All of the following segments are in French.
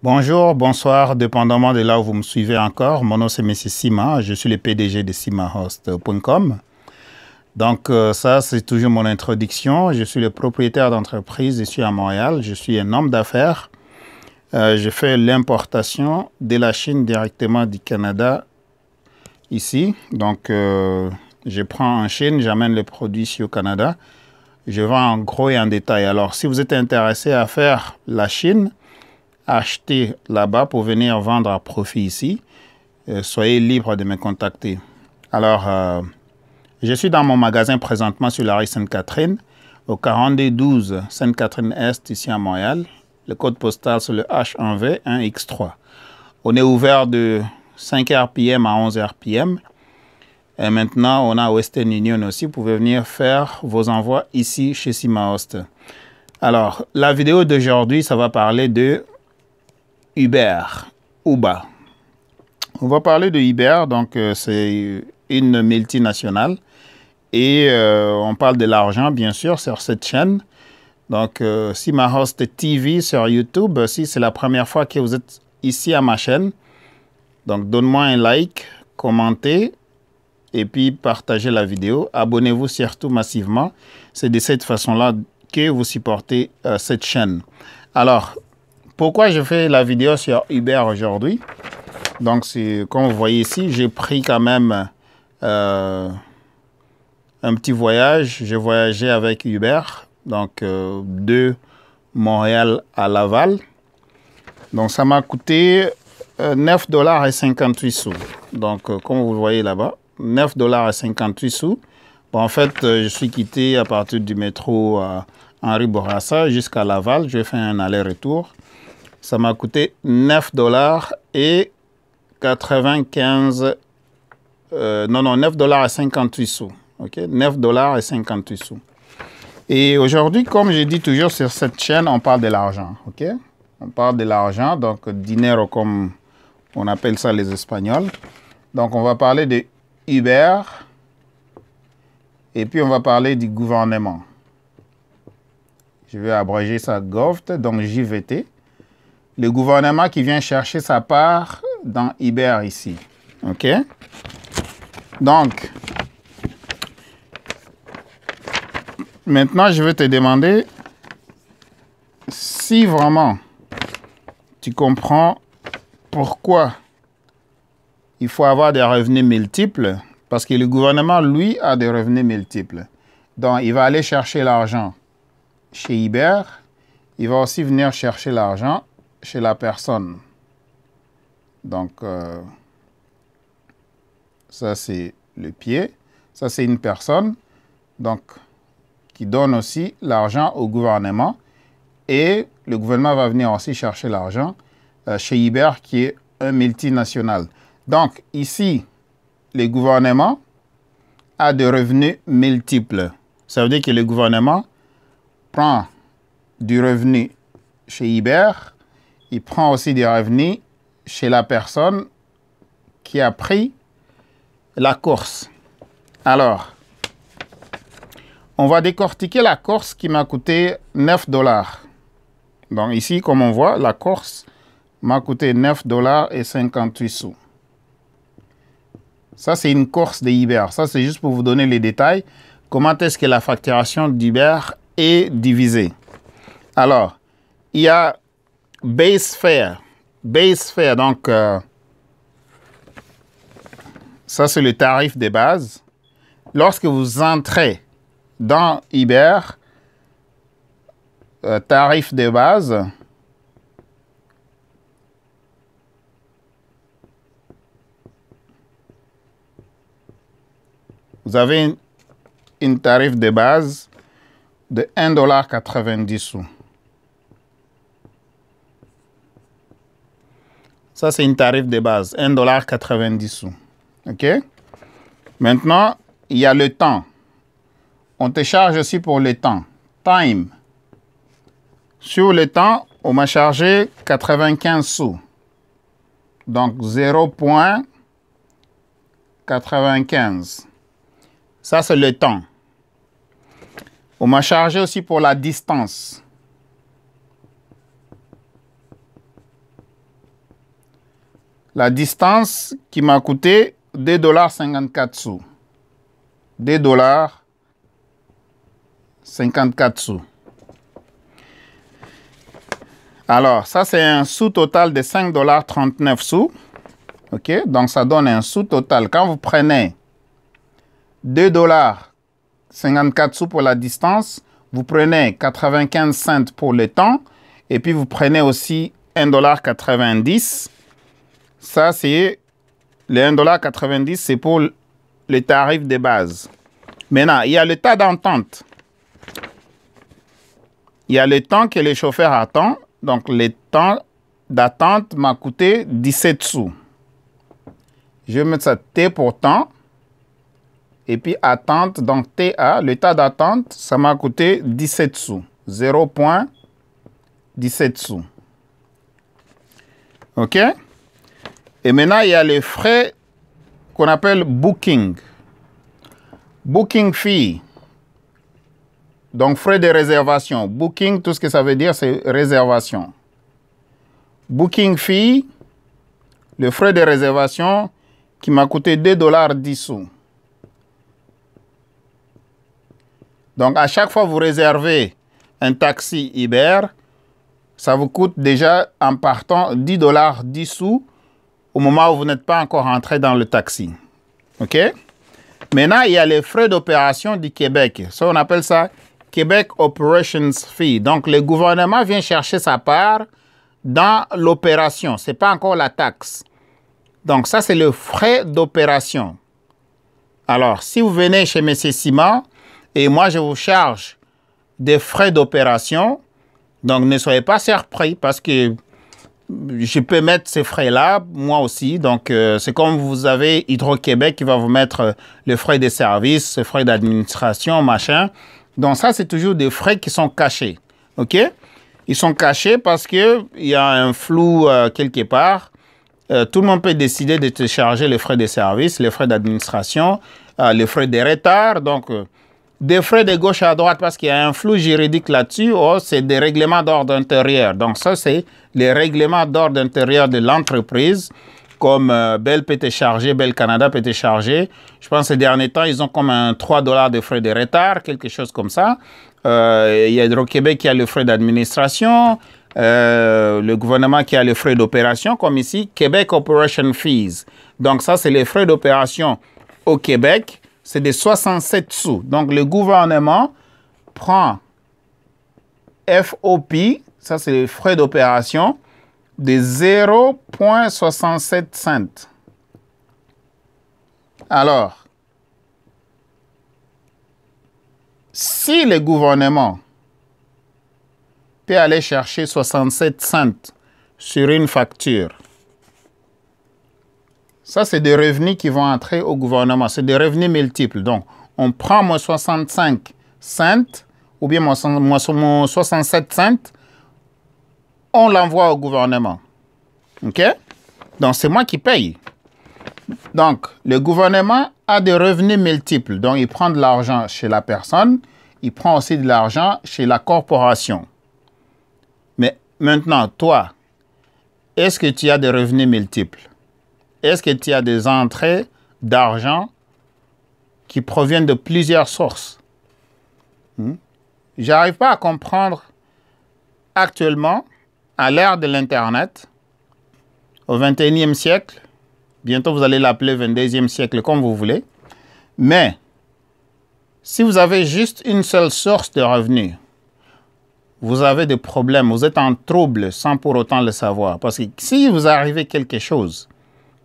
Bonjour, bonsoir, dépendamment de là où vous me suivez encore. Mon nom c'est M. Sima, je suis le PDG de simahost.com. Donc ça c'est toujours mon introduction. Je suis le propriétaire d'entreprise ici à Montréal. Je suis un homme d'affaires. Je fais l'importation de la Chine directement du Canada ici. Donc je prends en Chine, j'amène les produits ici au Canada. Je vends en gros et en détail. Alors si vous êtes intéressé à faire la Chine, acheter là-bas pour venir vendre à profit ici, soyez libre de me contacter. Alors, je suis dans mon magasin présentement sur la rue Sainte-Catherine, au 4212 Sainte-Catherine-Est, ici à Montréal. Le code postal, c'est le H1V 1X3. On est ouvert de 5h PM à 11h PM. Et maintenant, on a Western Union aussi. Vous pouvez venir faire vos envois ici chez Simahost. Alors, la vidéo d'aujourd'hui, ça va parler de Uber. On va parler de Uber, donc c'est une multinationale et on parle de l'argent bien sûr sur cette chaîne. Donc Simahost TV sur YouTube, si c'est la première fois que vous êtes ici à ma chaîne, donc donne-moi un like, commentez et puis partagez la vidéo. Abonnez-vous surtout massivement. C'est de cette façon-là que vous supportez cette chaîne. Alors, pourquoi je fais la vidéo sur Uber aujourd'hui? Donc, comme vous voyez ici, j'ai pris quand même un petit voyage. J'ai voyagé avec Uber, donc de Montréal à Laval. Donc, ça m'a coûté 9,58 $. Donc, comme vous le voyez là-bas, 9,58 $. Bon, en fait, je suis quitté à partir du métro Henri Bourassa jusqu'à Laval. J'ai fait un aller-retour. Ça m'a coûté 9,95 $. Non, 9,58 $. OK, 9,58 $. Et aujourd'hui, comme je dis toujours sur cette chaîne, on parle de l'argent. OK? On parle de l'argent, donc dinero comme on appelle ça les Espagnols. Donc on va parler de Uber et puis on va parler du gouvernement. Je vais abréger ça GOVT, donc JVT. Le gouvernement qui vient chercher sa part dans Uber ici. OK? Donc, maintenant, je vais te demander si vraiment tu comprends pourquoi il faut avoir des revenus multiples, parce que le gouvernement, lui, a des revenus multiples. Donc, il va aller chercher l'argent chez Uber. Il va aussi venir chercher l'argent chez la personne. Donc, ça, c'est le pied. Ça, c'est une personne, donc, qui donne aussi l'argent au gouvernement. Et le gouvernement va venir aussi chercher l'argent chez Uber, qui est un multinational. Donc, ici, le gouvernement a des revenus multiples. Ça veut dire que le gouvernement prend du revenu chez Uber. Il prend aussi des revenus chez la personne qui a pris la course. Alors, on va décortiquer la course qui m'a coûté 9 $. Donc ici, comme on voit, la course m'a coûté 9,58 $. Ça, c'est une course de Uber. Ça, c'est juste pour vous donner les détails. Comment est-ce que la facturation d'Uber est divisée? Alors, il y a base fare. Base fare, donc, ça, c'est le tarif de base. Lorsque vous entrez dans Uber, tarif de base, vous avez une tarif de base de 1,90 $. Ça, c'est une tarif de base, 1,90 $. OK? Maintenant, il y a le temps. On te charge aussi pour le temps. Time. Sur le temps, on m'a chargé 95 sous. Donc, 0,95. Ça, c'est le temps. On m'a chargé aussi pour la distance. la distance qui m'a coûté 2,54 $. 2,54 $. Alors, ça, c'est un sous-total de 5,39 $. OK? Donc, ça donne un sous-total. Quand vous prenez 2,54 $ pour la distance, vous prenez 95 cents pour le temps, et puis vous prenez aussi 1,90 $. Ça, c'est le 1,90 $, c'est pour le tarif de base. Maintenant, il y a le tas d'entente. Il y a le temps que le chauffeur attend. Donc, le temps d'attente m'a coûté 17 sous. Je vais mettre ça T pour temps. Et puis, attente, donc TA, le tas d'attente, ça m'a coûté 17 sous. 0,17 sous. OK? Et maintenant, il y a les frais qu'on appelle booking. Booking fee. Donc, frais de réservation. Booking, tout ce que ça veut dire, c'est réservation. Booking fee, le frais de réservation qui m'a coûté 2,10 $. Donc, à chaque fois que vous réservez un taxi Uber, ça vous coûte déjà en partant 10,10 $ au moment où vous n'êtes pas encore entré dans le taxi. OK? Maintenant, il y a les frais d'opération du Québec. Ça, on appelle ça Québec Operations Fee. Donc, le gouvernement vient chercher sa part dans l'opération. Ce n'est pas encore la taxe. Donc, ça, c'est le frais d'opération. Alors, si vous venez chez M. Ciment et moi, je vous charge des frais d'opération, donc ne soyez pas surpris parce que je peux mettre ces frais-là, moi aussi. Donc, c'est comme vous avez Hydro-Québec qui va vous mettre les frais de service, les frais d'administration, machin. Donc, ça, c'est toujours des frais qui sont cachés. OK? Ils sont cachés parce qu'il y a un flou quelque part. Tout le monde peut décider de te charger les frais de service, les frais d'administration, les frais de retard. Donc, des frais de gauche à droite parce qu'il y a un flou juridique là-dessus. Oh, c'est des règlements d'ordre intérieur. Donc, ça, c'est les règlements d'ordre intérieur de l'entreprise. Comme Bell peut te charger, Bell Canada peut te charger. Je pense que ces derniers temps, ils ont comme un 3 $ de frais de retard, quelque chose comme ça. Il y a Hydro-Québec qui a le frais d'administration, le gouvernement qui a le frais d'opération, comme ici, Québec Operation Fees. Donc ça, c'est les frais d'opération au Québec. C'est de 67 sous. Donc le gouvernement prend FOP, ça c'est les frais d'opération, de 0,67 cents. Alors, si le gouvernement peut aller chercher 67 cents sur une facture, ça, c'est des revenus qui vont entrer au gouvernement. C'est des revenus multiples. Donc, on prend mon 65 cents ou bien mon 67 cents, on l'envoie au gouvernement. OK? Donc, c'est moi qui paye. Donc, le gouvernement a des revenus multiples. Donc, il prend de l'argent chez la personne, il prend aussi de l'argent chez la corporation. Mais maintenant, toi, est-ce que tu as des revenus multiples? Est-ce que tu as des entrées d'argent qui proviennent de plusieurs sources? Je n'arrive pas à comprendre actuellement, à l'ère de l'Internet, au 21e siècle, bientôt vous allez l'appeler 22e siècle, comme vous voulez, mais si vous avez juste une seule source de revenus, vous avez des problèmes, vous êtes en trouble sans pour autant le savoir. Parce que si vous arrivez quelque chose,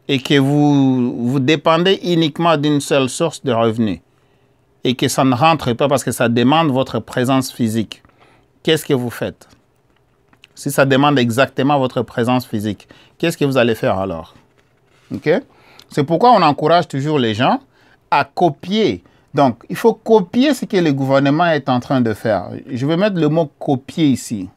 et que vous dépendez uniquement d'une seule source de revenus et que ça ne rentre pas parce que ça demande votre présence physique, qu'est-ce que vous faites? Si ça demande exactement votre présence physique, qu'est-ce que vous allez faire alors? Okay? C'est pourquoi on encourage toujours les gens à copier. Donc, il faut copier ce que le gouvernement est en train de faire. Je vais mettre le mot « copier » ici.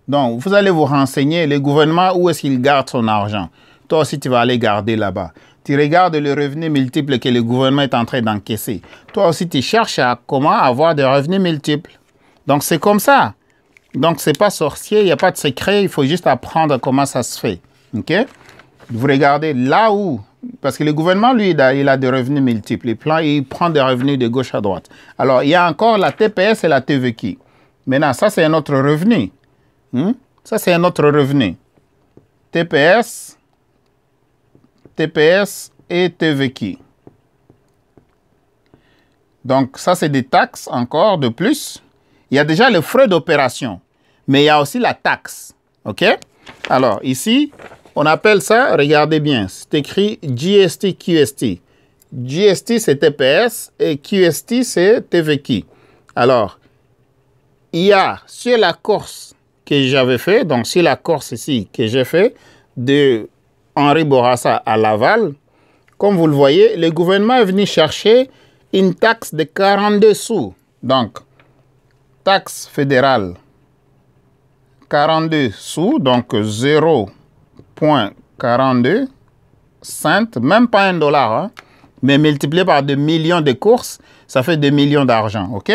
Donc, vous allez vous renseigner, le gouvernement, où est-ce qu'il garde son argent? Toi aussi, tu vas aller garder là-bas. Tu regardes le revenu multiple que le gouvernement est en train d'encaisser. Toi aussi, tu cherches à comment avoir des revenus multiples. Donc, c'est comme ça. Donc, ce n'est pas sorcier, il n'y a pas de secret, il faut juste apprendre comment ça se fait. OK? Vous regardez là où... Parce que le gouvernement, lui, il a des revenus multiples. Il prend des revenus de gauche à droite. Alors, il y a encore la TPS et la TVQ. Maintenant, ça, c'est un autre revenu. Ça, c'est un autre revenu. TPS et TVQ. Donc, ça, c'est des taxes encore de plus. Il y a déjà le frais d'opération, mais il y a aussi la taxe. OK? Alors, ici, on appelle ça, regardez bien, c'est écrit GST, QST. GST, c'est TPS et QST, c'est TVQ. Alors, il y a sur la course que j'avais fait, donc sur la course ici que j'ai fait, de Henri Bourassa à Laval, comme vous le voyez, le gouvernement est venu chercher une taxe de 42 sous. Donc, taxe fédérale, 42 sous, donc 0,42 cents, même pas $1, hein, mais multiplié par 2 millions de courses, ça fait 2 millions d'argent, OK?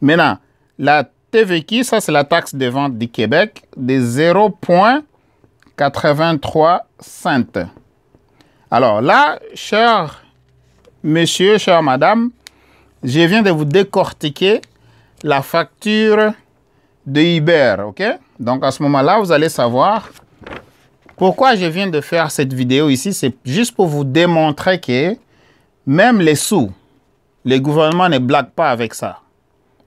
Maintenant, la TVQ, ça c'est la taxe de vente du Québec, de 0,83 cents. Alors là, cher monsieur, chère madame, je viens de vous décortiquer la facture de Uber, OK? Donc, à ce moment-là, vous allez savoir pourquoi je viens de faire cette vidéo ici. C'est juste pour vous démontrer que même les sous, le gouvernement ne blague pas avec ça.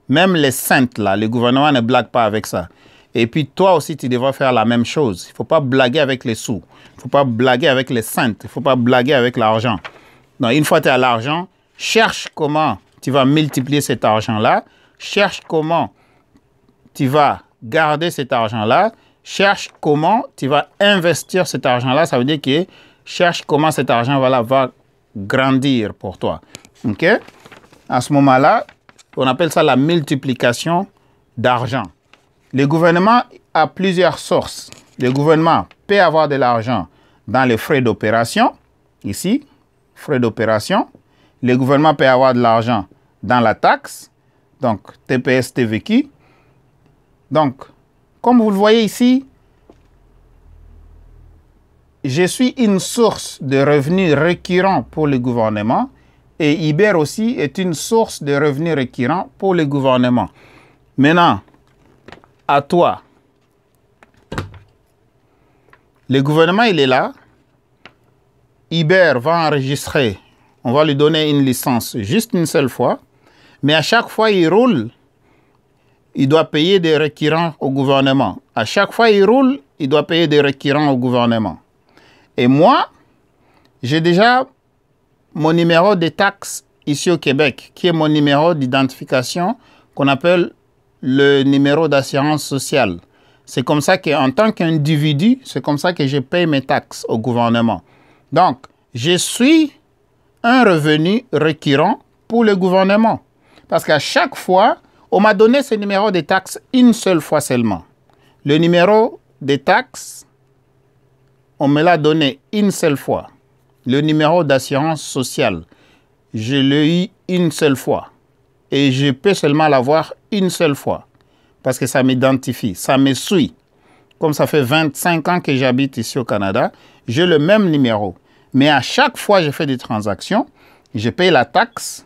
Même les cents, là, le gouvernement ne blague pas avec ça. Et puis, toi aussi, tu devras faire la même chose. Il ne faut pas blaguer avec les sous. Il ne faut pas blaguer avec les cents. Il ne faut pas blaguer avec l'argent. Donc, une fois que tu as l'argent, cherche comment tu vas multiplier cet argent-là. Cherche comment tu vas garder cet argent-là. Cherche comment tu vas investir cet argent-là. Ça veut dire que cherche comment cet argent va grandir pour toi. OK? À ce moment-là, on appelle ça la multiplication d'argent. Le gouvernement a plusieurs sources. Le gouvernement peut avoir de l'argent dans les frais d'opération. Ici, frais d'opération. Le gouvernement peut avoir de l'argent dans la taxe. Donc, TPS, TVQ. Donc, comme vous le voyez ici, je suis une source de revenus récurrents pour le gouvernement et Uber aussi est une source de revenus récurrents pour le gouvernement. Maintenant, à toi. Le gouvernement, il est là. Uber va enregistrer. On va lui donner une licence juste une seule fois. Mais à chaque fois il roule, il doit payer des récurrents au gouvernement. À chaque fois il roule, il doit payer des récurrents au gouvernement. Et moi, j'ai déjà mon numéro de taxe ici au Québec, qui est mon numéro d'identification qu'on appelle le numéro d'assurance sociale. C'est comme ça qu'en tant qu'individu, c'est comme ça que je paye mes taxes au gouvernement. Donc, je suis un revenu récurrent pour le gouvernement. Parce qu'à chaque fois, on m'a donné ce numéro de taxes une seule fois seulement. Le numéro de taxes, on me l'a donné une seule fois. Le numéro d'assurance sociale, je l'ai eu une seule fois. Et je peux seulement l'avoir une seule fois. Parce que ça m'identifie, ça me suit. Comme ça fait 25 ans que j'habite ici au Canada, j'ai le même numéro. Mais à chaque fois que je fais des transactions, je paye la taxe.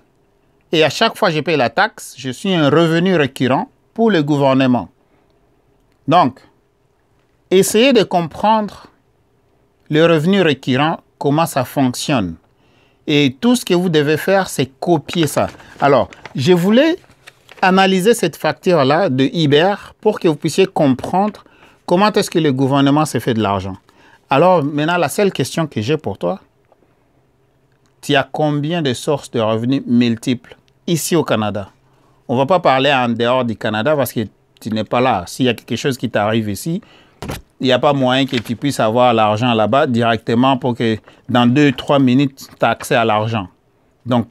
Et à chaque fois que je paye la taxe, je suis un revenu récurrent pour le gouvernement. Donc, essayez de comprendre le revenu récurrent, comment ça fonctionne. Et tout ce que vous devez faire, c'est copier ça. Alors, je voulais analyser cette facture-là de Uber pour que vous puissiez comprendre comment est-ce que le gouvernement se fait de l'argent. Alors, maintenant, la seule question que j'ai pour toi, tu as combien de sources de revenus multiples ici au Canada? On ne va pas parler en dehors du Canada parce que tu n'es pas là. S'il y a quelque chose qui t'arrive ici, il n'y a pas moyen que tu puisses avoir l'argent là-bas directement pour que dans 2-3 minutes, tu as accès à l'argent. Donc,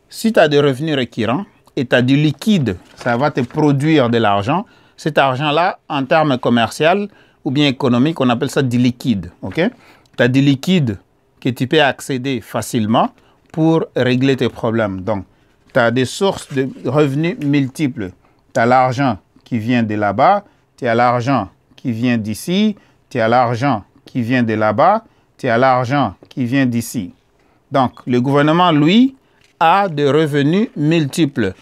si tu as des revenus récurrents et tu as du liquide, ça va te produire de l'argent. Cet argent-là, en termes commerciaux ou bien économiques, on appelle ça du liquide. Okay? Tu as du liquide que tu peux accéder facilement pour régler tes problèmes. Donc, tu as des sources de revenus multiples. Tu as l'argent qui vient de là-bas, tu as l'argent qui vient d'ici, tu as l'argent qui vient de là-bas, tu as l'argent qui vient d'ici. Donc, le gouvernement, lui, a des revenus multiples.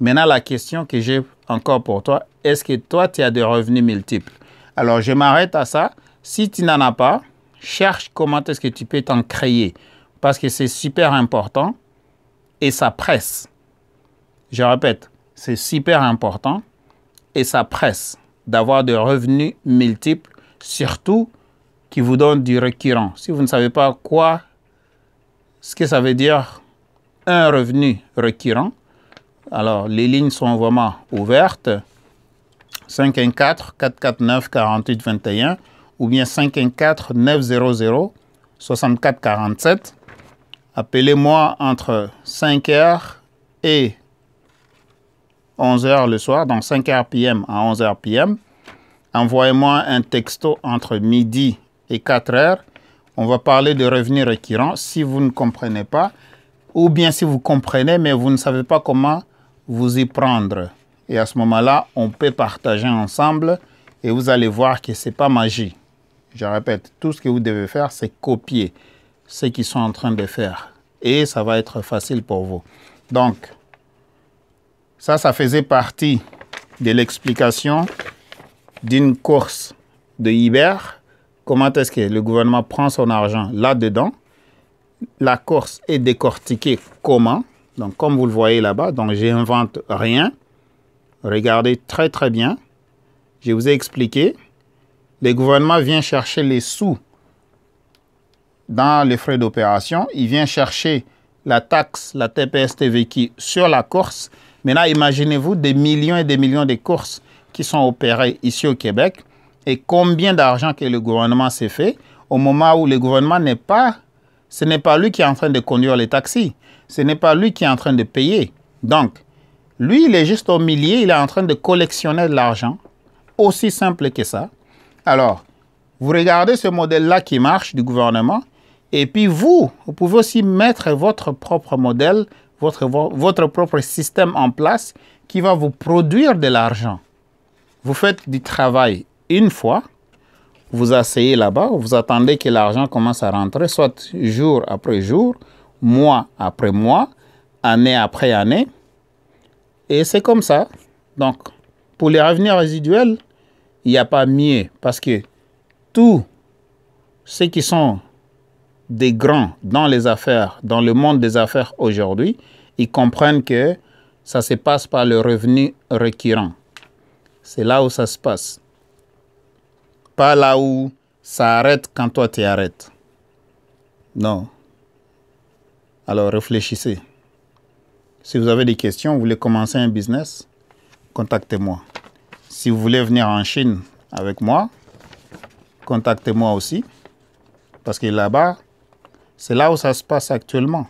Maintenant, la question que j'ai encore pour toi, est-ce que toi, tu as des revenus multiples? Alors, je m'arrête à ça. Si tu n'en as pas, cherche comment est-ce que tu peux t'en créer. Parce que c'est super important et ça presse. Je répète, c'est super important et ça presse d'avoir des revenus multiples, surtout qui vous donnent du récurrent. Si vous ne savez pas ce que ça veut dire un revenu récurrent, alors les lignes sont vraiment ouvertes. 514-449-4821 ou bien 514-900-6447. Appelez-moi entre 5h et 11h le soir, donc 5h PM à 11h PM. Envoyez-moi un texto entre midi et 4h. On va parler de revenus récurrents si vous ne comprenez pas, ou bien si vous comprenez, mais vous ne savez pas comment vous y prendre. Et à ce moment-là, on peut partager ensemble et vous allez voir que ce n'est pas magie. Je répète, tout ce que vous devez faire, c'est copier ce qu'ils sont en train de faire. Et ça va être facile pour vous. Donc, ça faisait partie de l'explication d'une course de Iber. Comment est-ce que le gouvernement prend son argent là-dedans? La course est décortiquée comment? Donc, comme vous le voyez là-bas, donc j'invente rien. Regardez très très bien. Je vous ai expliqué. Le gouvernement vient chercher les sous dans les frais d'opération. Il vient chercher la taxe, la TPS-TVQ sur la course. Maintenant, imaginez-vous des millions et des millions de courses qui sont opérées ici au Québec et combien d'argent que le gouvernement s'est fait au moment où le gouvernement n'est pas... Ce n'est pas lui qui est en train de conduire les taxis. Ce n'est pas lui qui est en train de payer. Donc, lui, il est juste au milieu, il est en train de collectionner de l'argent. Aussi simple que ça. Alors, vous regardez ce modèle-là qui marche du gouvernement, et puis vous pouvez aussi mettre votre propre modèle, votre propre système en place qui va vous produire de l'argent. Vous faites du travail une fois, vous asseyez là-bas, vous attendez que l'argent commence à rentrer, soit jour après jour, mois après mois, année après année. Et c'est comme ça. Donc, pour les revenus résiduels, il n'y a pas mieux parce que tous ceux qui sont des grands dans les affaires, dans le monde des affaires aujourd'hui, ils comprennent que ça se passe par le revenu récurrent. C'est là où ça se passe. Pas là où ça arrête quand toi tu arrêtes. Non. Alors réfléchissez. Si vous avez des questions, vous voulez commencer un business, contactez-moi. Si vous voulez venir en Chine avec moi, contactez-moi aussi. Parce que là-bas, c'est là où ça se passe actuellement.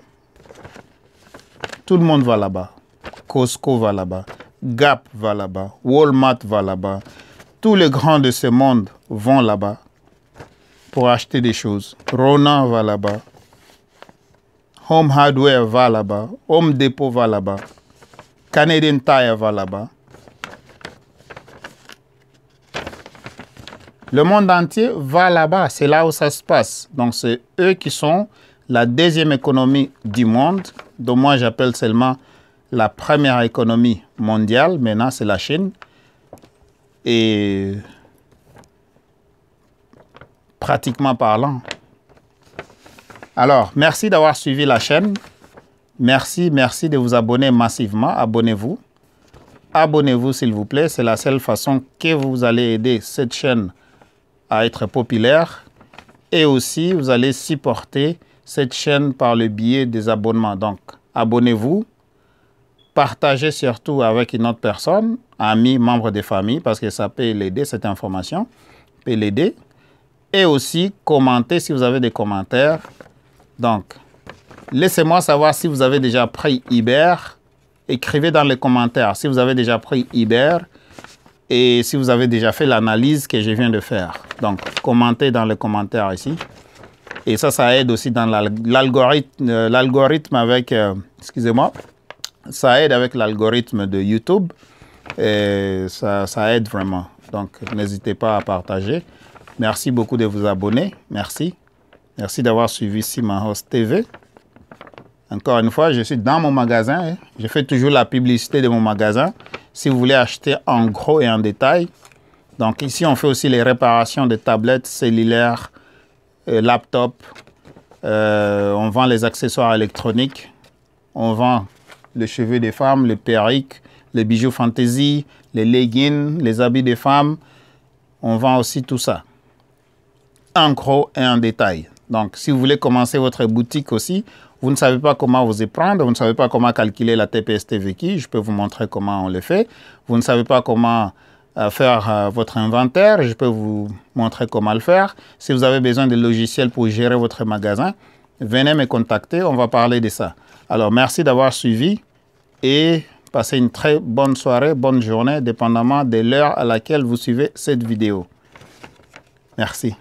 Tout le monde va là-bas. Costco va là-bas. Gap va là-bas. Walmart va là-bas. Tous les grands de ce monde vont là-bas pour acheter des choses. Ronan va là-bas. Home Hardware va là-bas. Home Depot va là-bas. Canadian Tire va là-bas. Le monde entier va là-bas. C'est là où ça se passe. Donc, c'est eux qui sont la deuxième économie du monde, dont moi j'appelle seulement la première économie mondiale. Maintenant, c'est la Chine. Et pratiquement parlant. Alors, merci d'avoir suivi la chaîne. Merci de vous abonner massivement. Abonnez-vous. Abonnez-vous, s'il vous plaît. C'est la seule façon que vous allez aider cette chaîne à être populaire. Et aussi, vous allez supporter cette chaîne par le biais des abonnements. Donc, abonnez-vous. Partagez surtout avec une autre personne, ami, membre de famille, parce que ça peut l'aider, cette information peut l'aider. Et aussi, commentez si vous avez des commentaires. Donc, laissez-moi savoir si vous avez déjà pris Iber. Écrivez dans les commentaires si vous avez déjà pris Iber et si vous avez déjà fait l'analyse que je viens de faire. Donc, commentez dans les commentaires ici. Et ça aide aussi dans l'algorithme avec... excusez-moi. Ça aide avec l'algorithme de YouTube Et ça aide vraiment. Donc, n'hésitez pas à partager. Merci beaucoup de vous abonner. Merci. Merci d'avoir suivi Simahost TV. Encore une fois, je suis dans mon magasin. Hein. Je fais toujours la publicité de mon magasin. Si vous voulez acheter en gros et en détail. Donc ici, on fait aussi les réparations de tablettes cellulaires, laptops. On vend les accessoires électroniques. On vend les cheveux des femmes, les perruques, les bijoux fantasy, les leggings, les habits des femmes. On vend aussi tout ça. En gros et en détail. Donc, si vous voulez commencer votre boutique aussi, vous ne savez pas comment vous y prendre, vous ne savez pas comment calculer la TPS-TVQ, je peux vous montrer comment on le fait. Vous ne savez pas comment faire votre inventaire, je peux vous montrer comment le faire. Si vous avez besoin de logiciels pour gérer votre magasin, venez me contacter, on va parler de ça. Alors, merci d'avoir suivi et passez une très bonne soirée, bonne journée, dépendamment de l'heure à laquelle vous suivez cette vidéo. Merci.